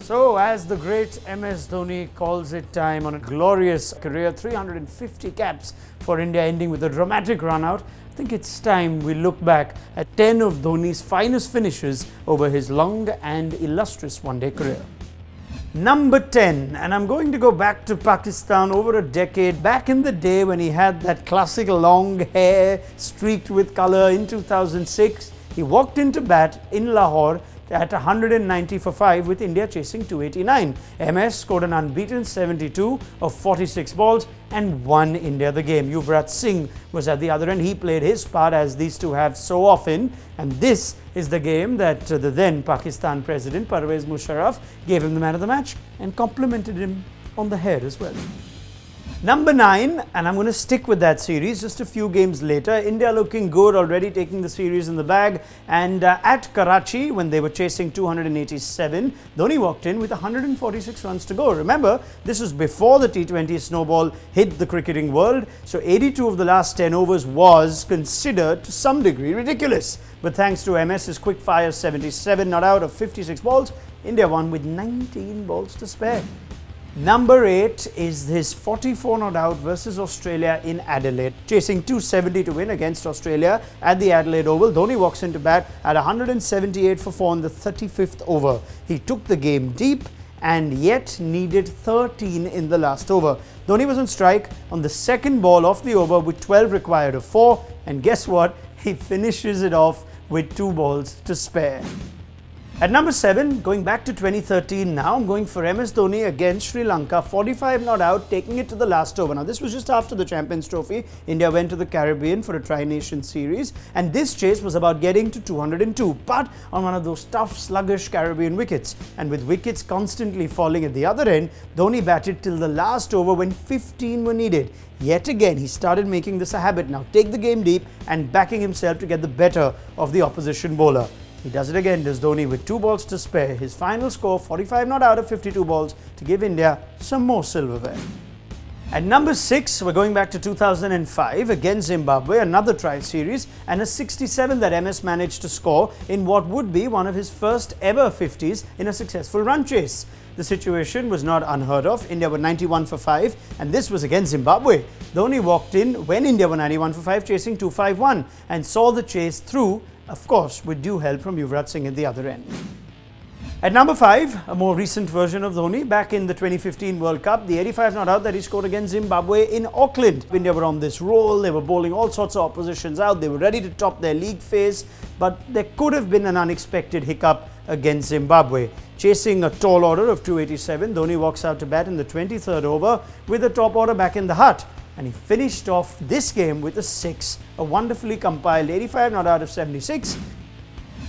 So, as the great MS Dhoni calls it time on a glorious career, 350 caps for India, ending with a dramatic run out, I think it's time we look back at 10 of Dhoni's finest finishes over his long and illustrious one-day career. Number 10, and I'm going to go back to Pakistan over a decade, back in the day when he had that classic long hair streaked with colour in 2006. He walked into bat in Lahore at 190 for 5 with India chasing 289. MS scored an unbeaten 72 of 46 balls and won India the game. Yuvraj Singh was at the other end. He played his part, as these two have so often, and this is the game that the then Pakistan president Parvez Musharraf gave him the man of the match and complimented him on the hair as well. Number 9, and I'm going to stick with that series just a few games later. India looking good, already taking the series in the bag, and at Karachi, when they were chasing 287, Dhoni walked in with 146 runs to go. Remember, this was before the T20 snowball hit the cricketing world, so 82 of the last 10 overs was considered to some degree ridiculous. But thanks to MS's quick fire 77 not out of 56 balls, India won with 19 balls to spare. Number 8 is his 44 not out versus Australia in Adelaide. Chasing 270 to win against Australia at the Adelaide Oval, Dhoni walks into bat at 178 for 4 in the 35th over. He took the game deep and yet needed 13 in the last over. Dhoni was on strike on the second ball of the over with 12 required of 4, and guess what? He finishes it off with 2 balls to spare. At number 7, going back to 2013 now, I'm going for MS Dhoni against Sri Lanka, 45 not out, taking it to the last over. Now, this was just after the Champions Trophy. India went to the Caribbean for a Tri-Nation series, and this chase was about getting to 202, but on one of those tough, sluggish Caribbean wickets. And with wickets constantly falling at the other end, Dhoni batted till the last over when 15 were needed. Yet again, he started making this a habit now, take the game deep and backing himself to get the better of the opposition bowler. He does it again, does Dhoni, with 2 balls to spare. His final score, 45 not out of 52 balls, to give India some more silverware. At number 6, we're going back to 2005 against Zimbabwe, another trial series, and a 67 that MS managed to score in what would be one of his first ever 50s in a successful run chase. The situation was not unheard of. India were 91 for 5, and this was against Zimbabwe. Dhoni walked in when India were 91 for 5, chasing 251, and saw the chase through, of course, with due help from Yuvraj Singh at the other end. At number 5, a more recent version of Dhoni, back in the 2015 World Cup, the 85 not out that he scored against Zimbabwe in Auckland. India were on this roll, they were bowling all sorts of oppositions out, they were ready to top their league phase, but there could have been an unexpected hiccup against Zimbabwe. Chasing a tall order of 287, Dhoni walks out to bat in the 23rd over with the top order back in the hut. And he finished off this game with a 6, a wonderfully compiled 85 not out of 76.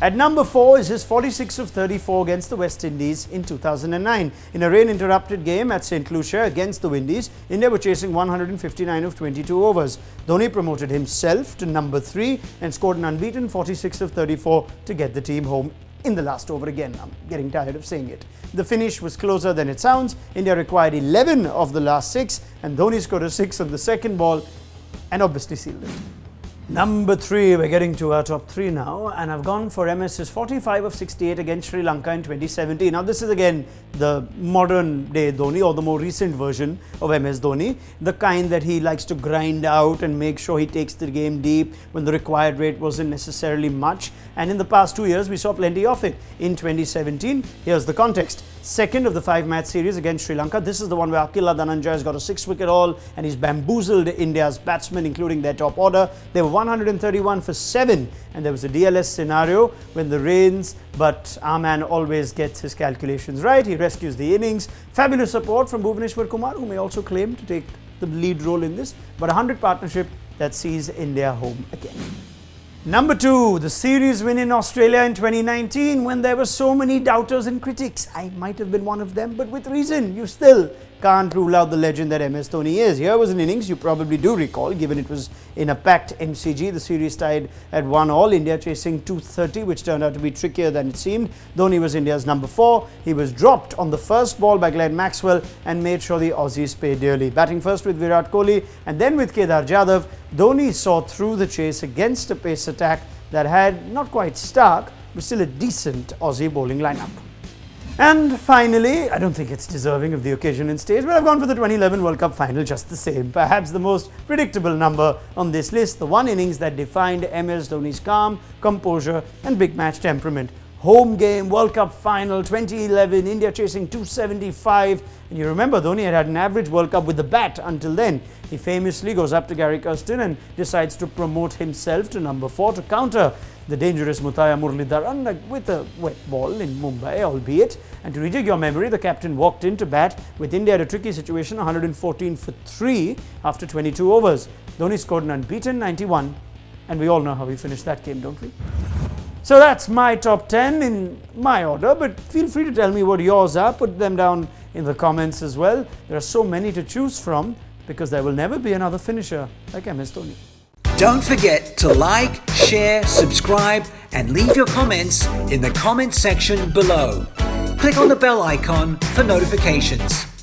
At number 4 is his 46 of 34 against the West Indies in 2009. In a rain-interrupted game at St. Lucia against the Windies, India were chasing 159 of 22 overs. Dhoni promoted himself to number 3 and scored an unbeaten 46 of 34 to get the team home in the last over again. I'm getting tired of saying it. The finish was closer than it sounds. India required 11 of the last 6, and Dhoni scored a 6 on the second ball and obviously sealed it. Number 3, we're getting to our top 3 now, and I've gone for MS's 45 of 68 against Sri Lanka in 2017. Now, this is again the modern day Dhoni, or the more recent version of MS Dhoni, the kind that he likes to grind out and make sure he takes the game deep when the required rate wasn't necessarily much. And in the past 2 years, we saw plenty of it. In 2017, here's the context. Second of the 5-match series against Sri Lanka. This is the one where Akila Dhananjaya has got a 6-wicket haul and he's bamboozled India's batsmen, including their top order. They were 131 for 7, and there was a DLS scenario when the rains, but our man always gets his calculations right. He rescues the innings. Fabulous support from Bhuvaneshwar Kumar, who may also claim to take the lead role in this, but a 100 partnership that sees India home again. Number 2, the series win in Australia in 2019, when there were so many doubters and critics. I might have been one of them, but with reason. You still can't rule out the legend that MS Dhoni is. Here was an innings you probably do recall, given it was in a packed MCG. The series tied at 1-all, India chasing 230, which turned out to be trickier than it seemed. Dhoni was India's number 4. He was dropped on the first ball by Glenn Maxwell and made sure the Aussies paid dearly. Batting first with Virat Kohli and then with Kedar Jadhav, Dhoni saw through the chase against a pace attack that had not quite stark, but still a decent Aussie bowling lineup. And finally, I don't think it's deserving of the occasion and stage, but I've gone for the 2011 World Cup final just the same. Perhaps the most predictable number on this list, the one innings that defined MS Dhoni's calm, composure and big match temperament. Home game, World Cup final, 2011, India chasing 275. And you remember Dhoni had an average World Cup with the bat until then. He famously goes up to Gary Kirsten and decides to promote himself to number 4 to counter the dangerous Muttiah Muralidharan with a wet ball in Mumbai, albeit. And to rejig your memory, the captain walked in to bat with India at a tricky situation, 114 for 3 after 22 overs. Dhoni scored an unbeaten 91, and we all know how he finished that game, don't we? So that's my top 10 in my order, but feel free to tell me what yours are. Put them down in the comments as well. There are so many to choose from because there will never be another finisher like MS Dhoni. Don't forget to like, share, subscribe and leave your comments in the comment section below. Click on the bell icon for notifications.